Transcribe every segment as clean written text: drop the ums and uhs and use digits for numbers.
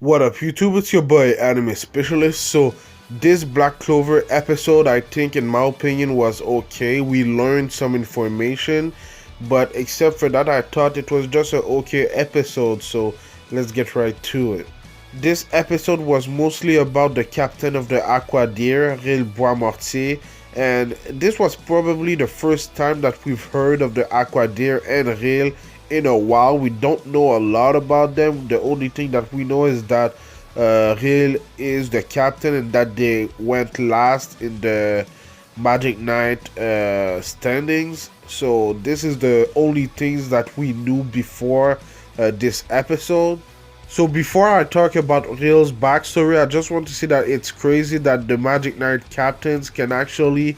What up YouTube, it's your boy Anime Specialist. So this Black Clover episode, I think in my opinion was okay. We learned some information, but except for that I thought it was just an okay episode, so let's get right to it. This episode was mostly about the captain of the Aquadeer, Rill Boismortier, and this was probably the first time that we've heard of the Aquadeer and Rill in a while. We don't know a lot about them. The only thing that we know is that Rill is the captain and that they went last in the Magic Knight standings. So this is the only things that we knew before this episode. So before I talk about Rill's backstory, I just want to say that it's crazy that the Magic Knight captains can actually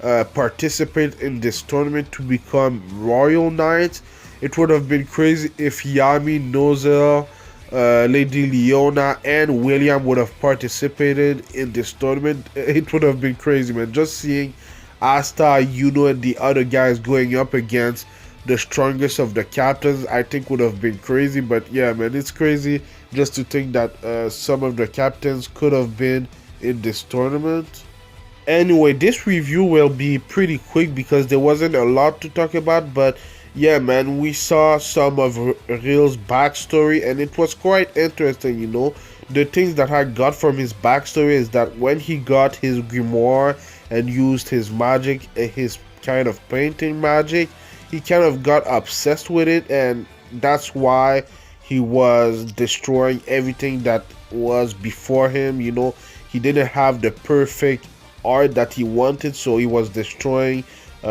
participate in this tournament to become Royal Knights. It would have been crazy if Yami, Nozel, Lady Leona, and William would have participated in this tournament. It would have been crazy, man. Just seeing Asta, Yuno, and the other guys going up against the strongest of the captains, I think would have been crazy. But yeah, man, it's crazy just to think that some of the captains could have been in this tournament. Anyway, this review will be pretty quick because there wasn't a lot to talk about, but yeah, man, we saw some of Rill's backstory and it was quite interesting, you know. The things that I got from his backstory is that when he got his grimoire and used his magic, his kind of painting magic, he kind of got obsessed with it, and that's why he was destroying everything that was before him, you know. He didn't have the perfect art that he wanted, so he was destroying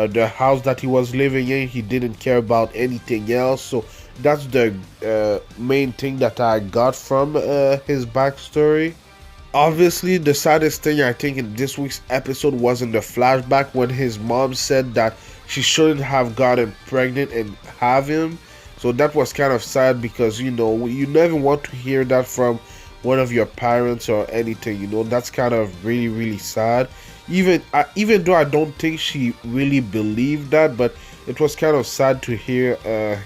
the house that he was living in. He didn't care about anything else, so that's the main thing that I got from his backstory. Obviously, the saddest thing I think in this week's episode was in the flashback when his mom said that she shouldn't have gotten pregnant and have him. So that was kind of sad because, you know, you never want to hear that from one of your parents or anything, you know. That's kind of really sad. Even though I don't think she really believed that, but it was kind of sad to hear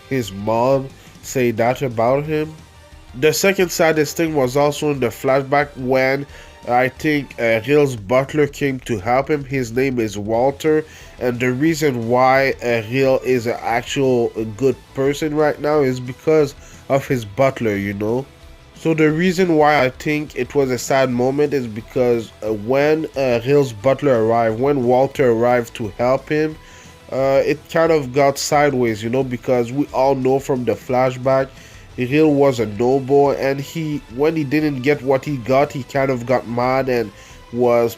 his mom say that about him. The second saddest thing was also in the flashback when I think Rill's butler came to help him. His name is Walter, and the reason why Rill is an actual good person right now is because of his butler, you know. So the reason why I think it was a sad moment is because when Rill's butler arrived, when Walter arrived to help him, it kind of got sideways, you know, because we all know from the flashback, Rill was a noble, and when he didn't get what he got, he kind of got mad and was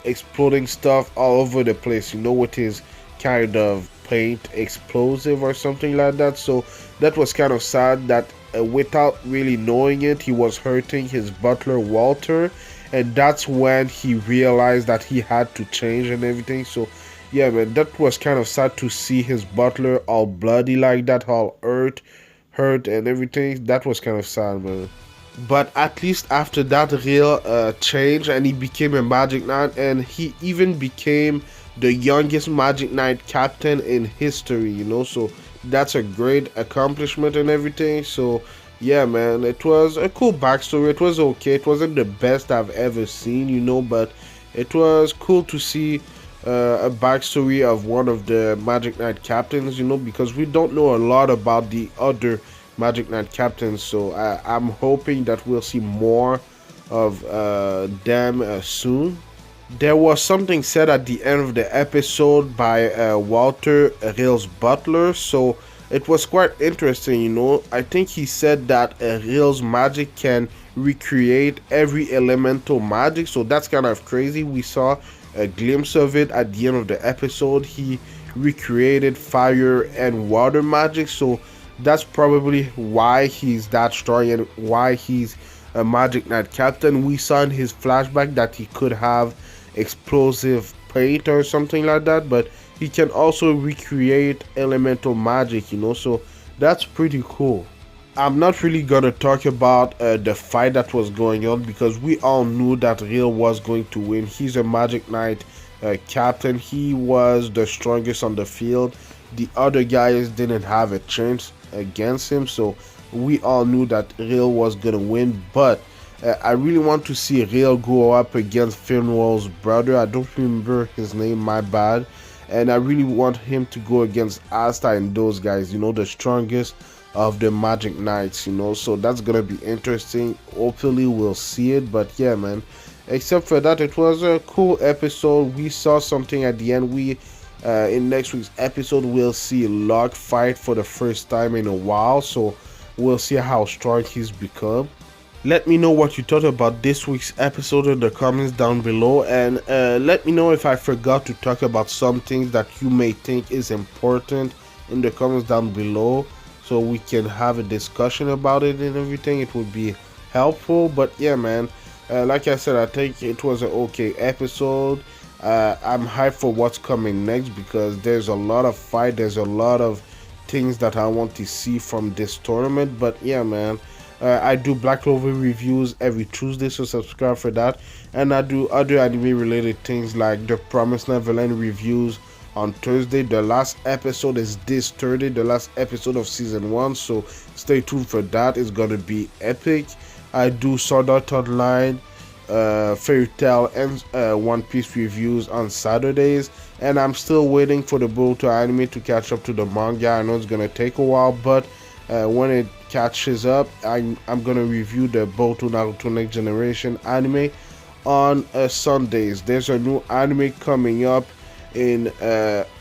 exploding stuff all over the place, you know, with his kind of paint explosive or something like that. So that was kind of sad that without really knowing it, he was hurting his butler Walter, and that's when he realized that he had to change and everything. So yeah, man, that was kind of sad to see his butler all bloody like that, all hurt and everything. That was kind of sad, man. But at least after that, Rill changed and he became a Magic Knight, and he even became the youngest Magic Knight captain in history, you know. So that's a great accomplishment and everything. So yeah, man, it was a cool backstory. It was okay. It wasn't the best I've ever seen, you know, but it was cool to see a backstory of one of the Magic Knight captains, you know, because we don't know a lot about the other Magic Knight captains. So I'm hoping that we'll see more of them soon. There was something said at the end of the episode by Walter, Rill's butler, so it was quite interesting, you know. I think he said that Rill's magic can recreate every elemental magic, so that's kind of crazy. We saw a glimpse of it at the end of the episode. He recreated fire and water magic, so that's probably why he's that strong and why he's a Magic Knight captain. We saw in his flashback that he could have explosive paint or something like that, but he can also recreate elemental magic, you know, so that's pretty cool. I'm not really gonna talk about the fight that was going on because we all knew that Rill was going to win. He's a Magic Knight captain. He was the strongest on the field. The other guys didn't have a chance against him, so we all knew that Rill was gonna win, but I really want to see Rill go up against Finwell's brother. I don't remember his name, my bad. And I really want him to go against Asta and those guys, you know, the strongest of the Magic Knights, you know. So that's gonna be interesting. Hopefully we'll see it. But yeah, man, except for that, it was a cool episode. We saw something at the end. We in next week's episode we'll see Locke fight for the first time in a while, so we'll see how strong he's become. Let me know what you thought about this week's episode in the comments down below, and let me know if I forgot to talk about some things that you may think is important in the comments down below, so we can have a discussion about it and everything. It would be helpful. But yeah, man, like I said, I think it was an okay episode. I'm hyped for what's coming next because there's a lot of fight, there's a lot of things that I want to see from this tournament. But yeah, man, I do Black Clover reviews every Tuesday, so subscribe for that. And I do other anime related things like the Promised Neverland reviews on Thursday. The last episode is this Thursday, the last episode of season 1, so stay tuned for that. It's gonna be epic. I do Sword Art Online, Fairy Tail, and One Piece reviews on Saturdays, and I'm still waiting for the Boruto anime to catch up to the manga. I know it's gonna take a while, but when it catches up, I'm gonna review the Boruto Naruto Next Generation anime on Sundays. There's a new anime coming up in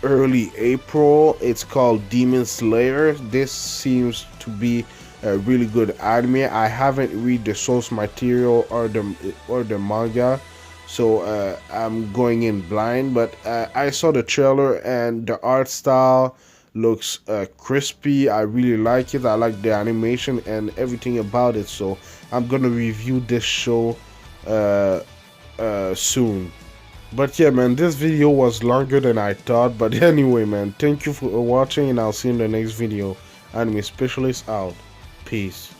early April. It's called Demon Slayer. This seems to be a really good anime. I haven't read the source material or the manga, so I'm going in blind, but I saw the trailer and the art style looks crispy. I really like it. I like the animation and everything about it, so I'm gonna review this show soon. But yeah, man, this video was longer than I thought. But anyway, man, thank you for watching, and I'll see you in the next video. Anime Specialist out. Peace.